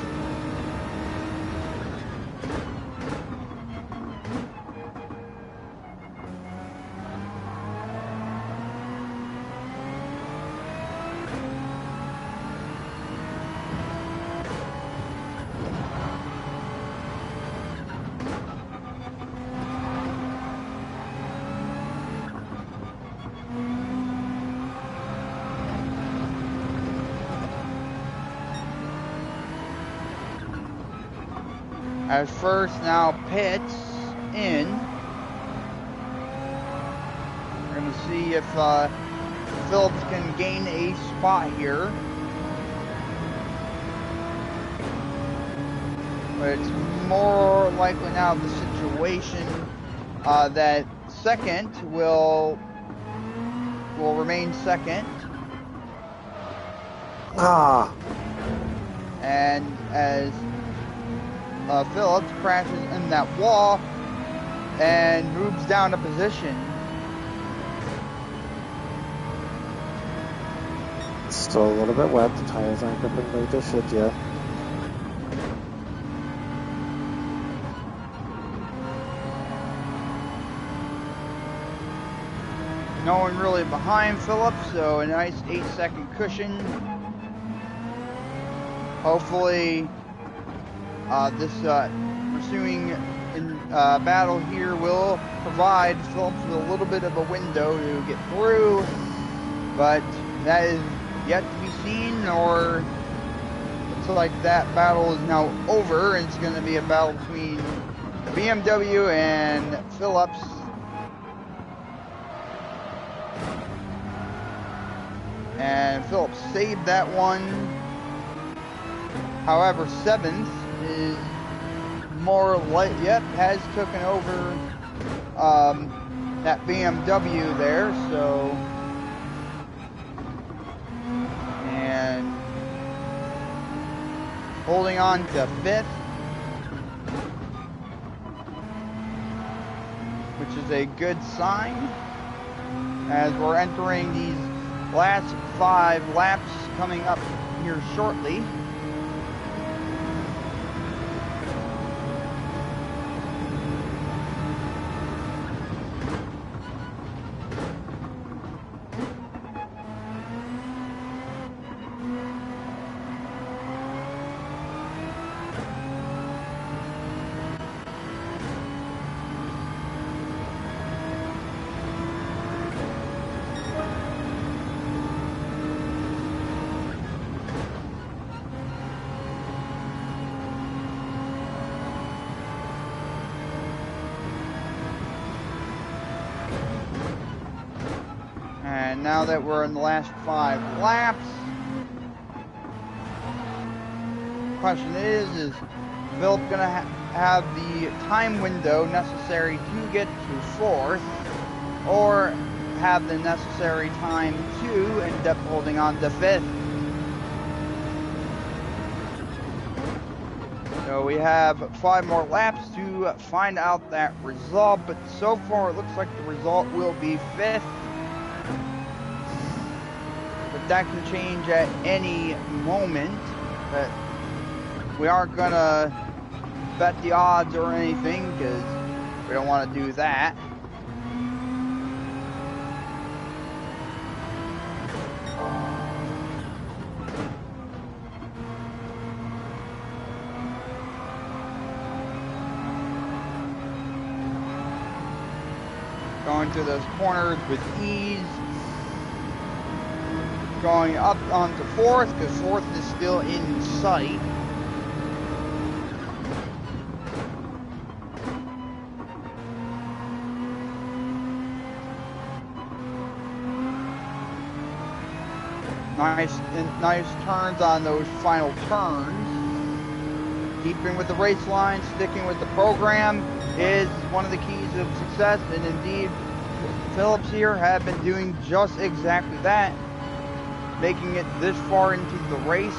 As first now pits in. We're going to see if Phillips can gain a spot here. But it's more likely now the situation that second will remain second. And as Phillips crashes in that wall and moves down a position. It's still a little bit wet. The tires aren't completely their shit yet. No one really behind Phillips, so a nice 8-second cushion. Hopefully this pursuing battle here will provide Phillips with a little bit of a window to get through, but that is yet to be seen, or looks like that battle is now over, and it's going to be a battle between BMW and Phillips. And Phillips saved that one. However, 7th is more light. Yep, has taken over that BMW there. So, and holding on to 5th, which is a good sign as we're entering these last 5 laps coming up here shortly. And now that we're in the last 5 laps, question is Philip gonna have the time window necessary to get to 4th, or have the necessary time to end up holding on to 5th? So we have 5 more laps to find out that result, but so far it looks like the result will be 5th. But that can change at any moment. But we aren't gonna bet the odds or anything because we don't want to do that. Going through those corners with ease. Going up onto 4th because 4th is still in sight. Nice turns on those final turns. Keeping with the race line, sticking with the program is one of the keys of success, and indeed Phillips here have been doing just exactly that, making it this far into the race.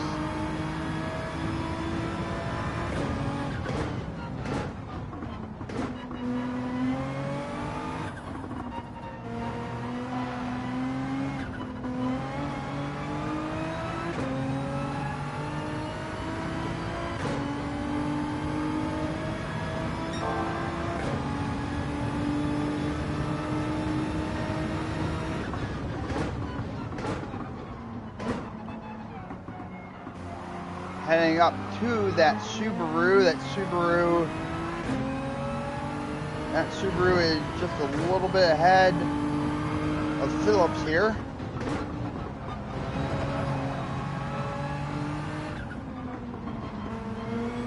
Heading up to that Subaru. That Subaru is just a little bit ahead of Phillips here.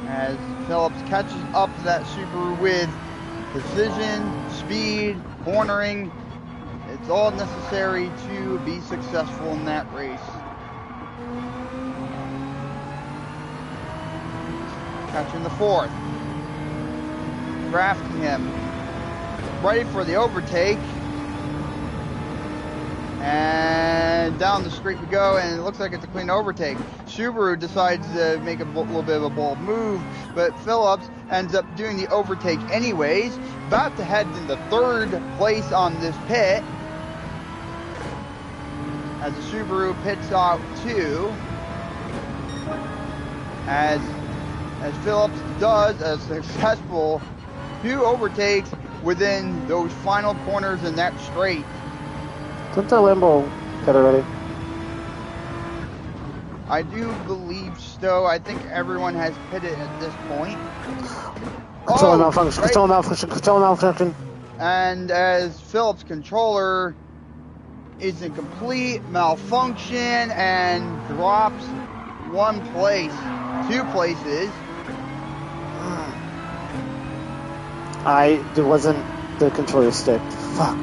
As Phillips catches up to that Subaru with precision, speed, cornering. It's all necessary to be successful in that race. Catching the 4th. Drafting him. Ready for the overtake. And down the street we go, and it looks like it's a clean overtake. Subaru decides to make a little bit of a bold move, but Phillips ends up doing the overtake anyways. About to head into 3rd place on this pit. As the Subaru pits out too. As Phillips does a successful 2 overtakes within those final corners in that straight. Didn't the Lambo get already? I do believe so. I think everyone has pitted at this point. Control malfunction. And as Phillips' controller is in complete malfunction and drops 1 place, 2 places. It wasn't the controller stick. Fuck.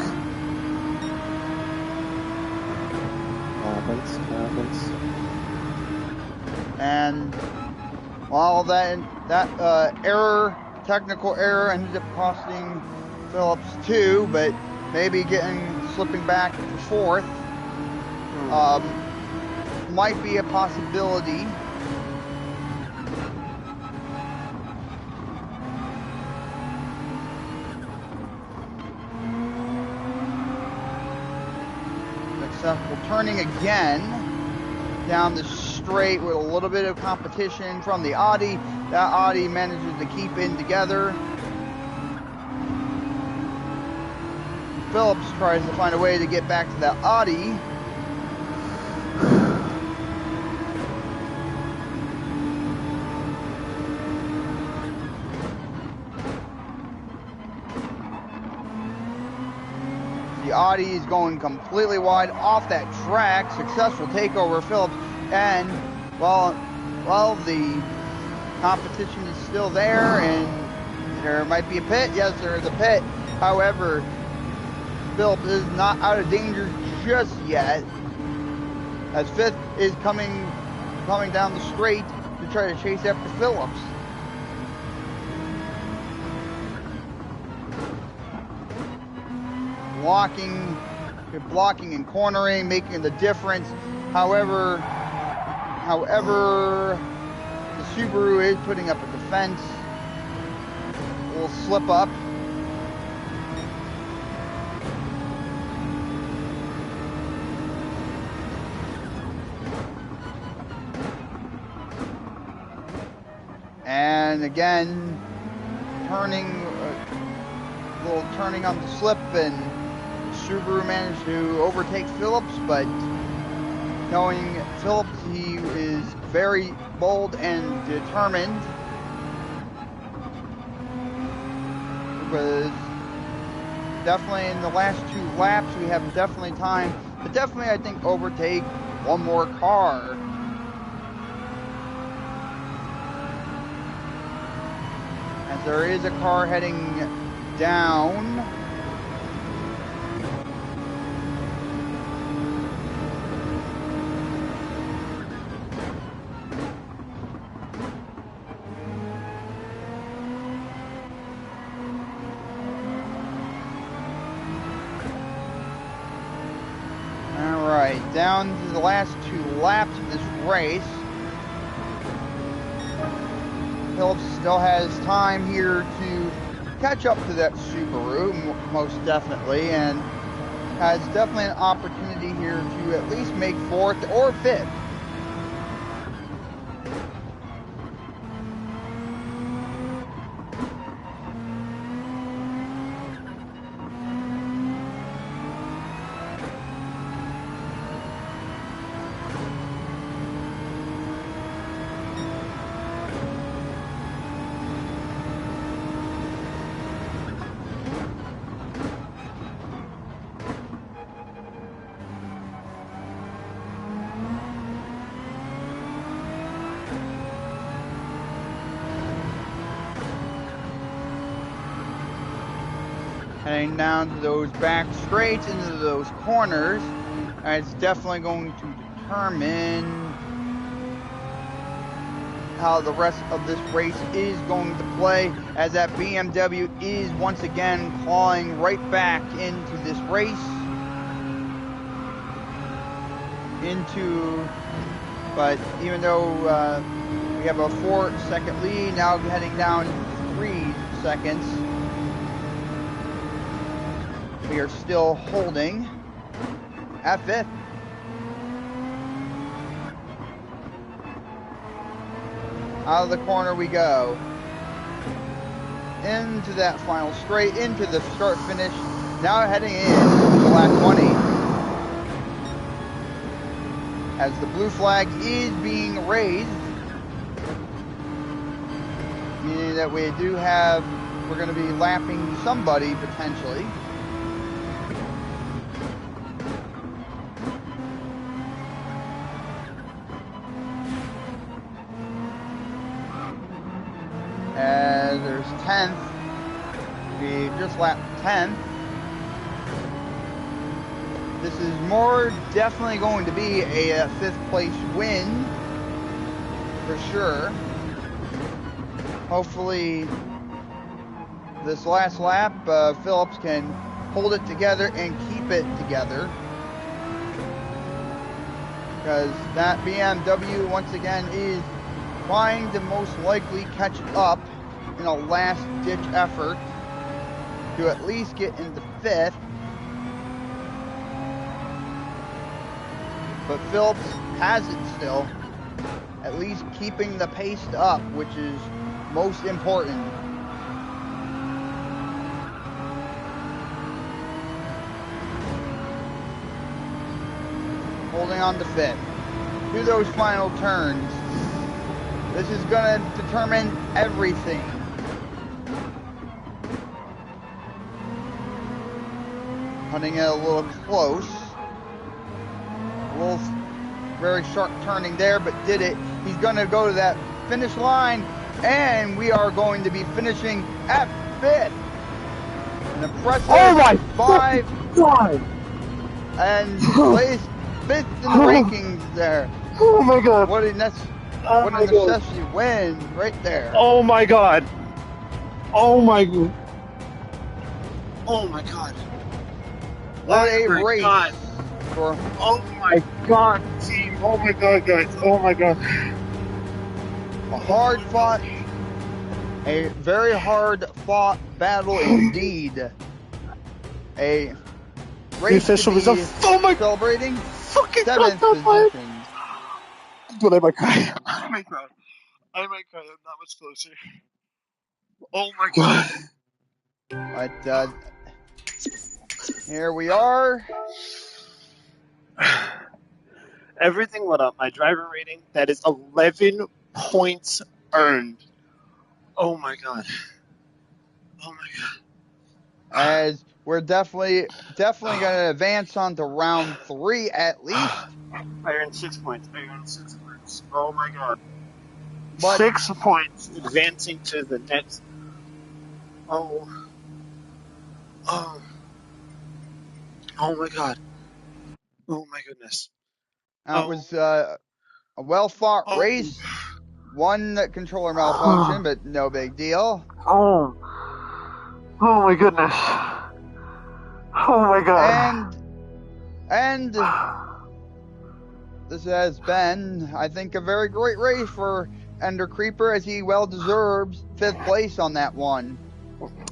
Happens. And while that technical error ended up costing Phillips 2, but maybe slipping back to 4th, might be a possibility. Successful turning again down the straight with a little bit of competition from the Audi. That Audi manages to keep in together. Phillips tries to find a way to get back to that Audi. The Audi is going completely wide off that track. Successful takeover of Phillips. And, well, the competition is still there, and there might be a pit. Yes, there is a pit. However, Phillips is not out of danger just yet, as 5th is coming down the straight to try to chase after Phillips. Blocking and cornering, making the difference. However, the Subaru is putting up a defense. Will slip up. And again, a little turning on the slip, and Subaru managed to overtake Phillips, but knowing Phillips, he is very bold and determined. Because definitely in the last 2 laps, we have definitely time to definitely, I think, overtake one more car. As there is a car heading down. Down to the last 2 laps of this race. Phillips still has time here to catch up to that Subaru, most definitely, and has definitely an opportunity here to at least make 4th or 5th. Heading down to those back straights into those corners, and it's definitely going to determine how the rest of this race is going to play, as that BMW is once again clawing right back into this race. But even though we have a 4-second lead, now heading down 3 seconds. We are still holding at 5th. Out of the corner we go. Into that final straight, into the start finish. Now heading in to lap 20. As the blue flag is being raised. Meaning that we're going to be lapping somebody potentially. As there's 10th, we just lapped 10th. This is more definitely going to be a 5th place win, for sure. Hopefully, this last lap, Phillips can hold it together and keep it together. Because that BMW, once again, is trying to most likely catch up in a last-ditch effort to at least get into 5th. But Phillips has it still, at least keeping the pace up, which is most important. Holding on to 5th. Do those final turns. This is going to determine everything. Cutting it a little close. A little very sharp turning there, but did it. He's going to go to that finish line, and we are going to be finishing at 5th. An impressive and placed 5th in the rankings there. Oh my god. What a necessity win right there. Oh my god. Oh my god. Oh my god. What a race. God. Oh my god, team. Oh my god, guys. Oh my god. A hard fought, a very hard fought battle indeed. A race the official to be result. Oh my celebrating fucking 7th god, position. But I might cry. I might cry. I'm not much closer. Oh my god. But here we are. Everything went up. My driver rating, that is 11 points earned. Oh my god. Oh my god. As we're definitely going to advance on to round 3 at least. I earned 6 points. Oh my god. But 6 points advancing to the next. Oh my god. Oh my goodness. it was a well-fought race. One controller malfunction, but no big deal. Oh my goodness. Oh my god. And this has been, I think, a very great race for Ender Creeper, as he well deserves 5th place on that one.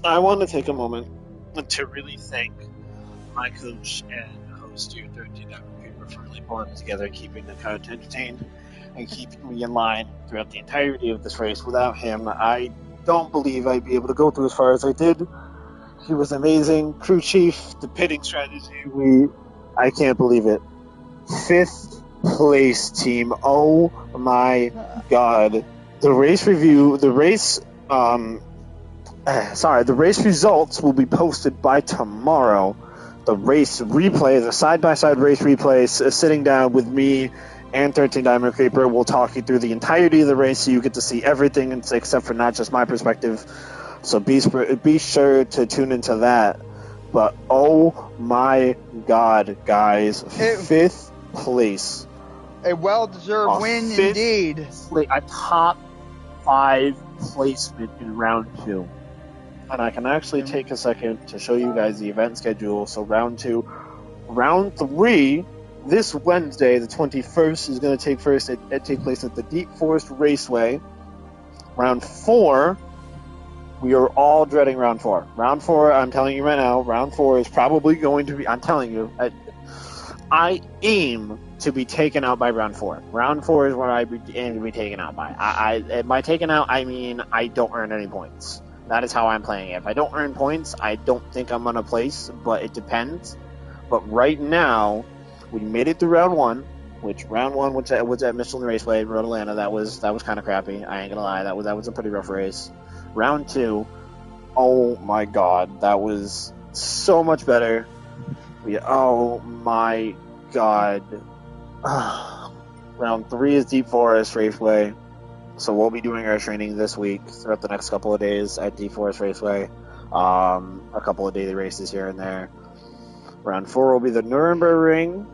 I want to take a moment to really thank my coach and host here, 13 Creeper, for really pulling it together, keeping the content entertained, and keeping me in line throughout the entirety of this race. Without him, I don't believe I'd be able to go through as far as I did. He was amazing. Crew chief, the pitting strategy, I can't believe it. 5th place, team. Oh my god. The race results will be posted by tomorrow. The race replay, the side-by-side race replays, sitting down with me and 13 Diamond Creeper. We'll talk you through the entirety of the race, so you get to see everything except for not just my perspective. So be sure to tune into that. But oh my god, guys, 5th place. A well-deserved win indeed. A top 5 placement in round 2. And I can actually take a second to show you guys the event schedule. So round 2, round 3, this Wednesday, the 21st, is going to take place at the Deep Forest Raceway. Round 4, we are all dreading round 4. Round 4, I'm telling you right now, round 4 is probably going to be, I'm telling you, I aim to be taken out by round 4. Round 4 is where I aim to be taken out by. By taken out, I mean I don't earn any points. That is how I'm playing it. If I don't earn points, I don't think I'm going to place, but it depends. But right now, we made it through round 1, which round 1 was at Michelin Raceway in Road Atlanta. That was kind of crappy. I ain't going to lie. That was a pretty rough race. Round 2, oh my god, that was so much better. Oh my god. Round 3 is Deep Forest Raceway. So we'll be doing our training this week throughout the next couple of days at Deep Forest Raceway. A couple of daily races here and there. Round 4 will be the Nürburgring.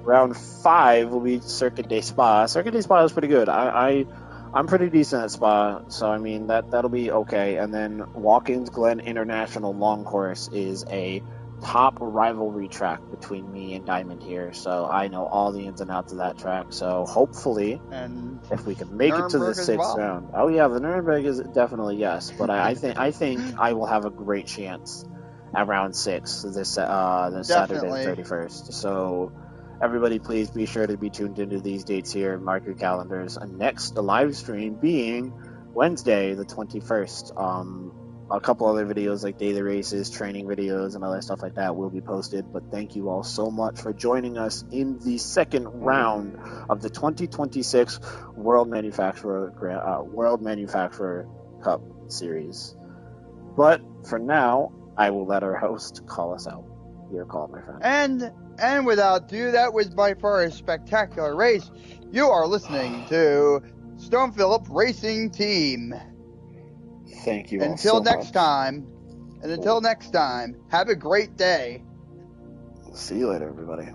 Round 5 will be Circuit de Spa. Circuit de Spa is pretty good. I'm pretty decent at Spa, so I mean that'll be okay. And then Watkins Glen International Long Course is a top rivalry track between me and Diamond here, so I know all the ins and outs of that track. So hopefully, and if we can make it to the 6th round, oh yeah, the Nuremberg is definitely yes. But I think I will have a great chance at round 6 this Saturday the 31st. So everybody, please be sure to be tuned into these dates here. Mark your calendars. Next live stream being Wednesday the 21st. A couple other videos like daily races, training videos, and other stuff like that will be posted. But thank you all so much for joining us in the second round of the 2026 World Manufacturer Cup Series. But for now, I will let our host call us out. Your call, my friend. And without ado, that was by far a spectacular race. You are listening to Stone Phillips Racing Team. Thank you. Until next time, have a great day. See you later, everybody.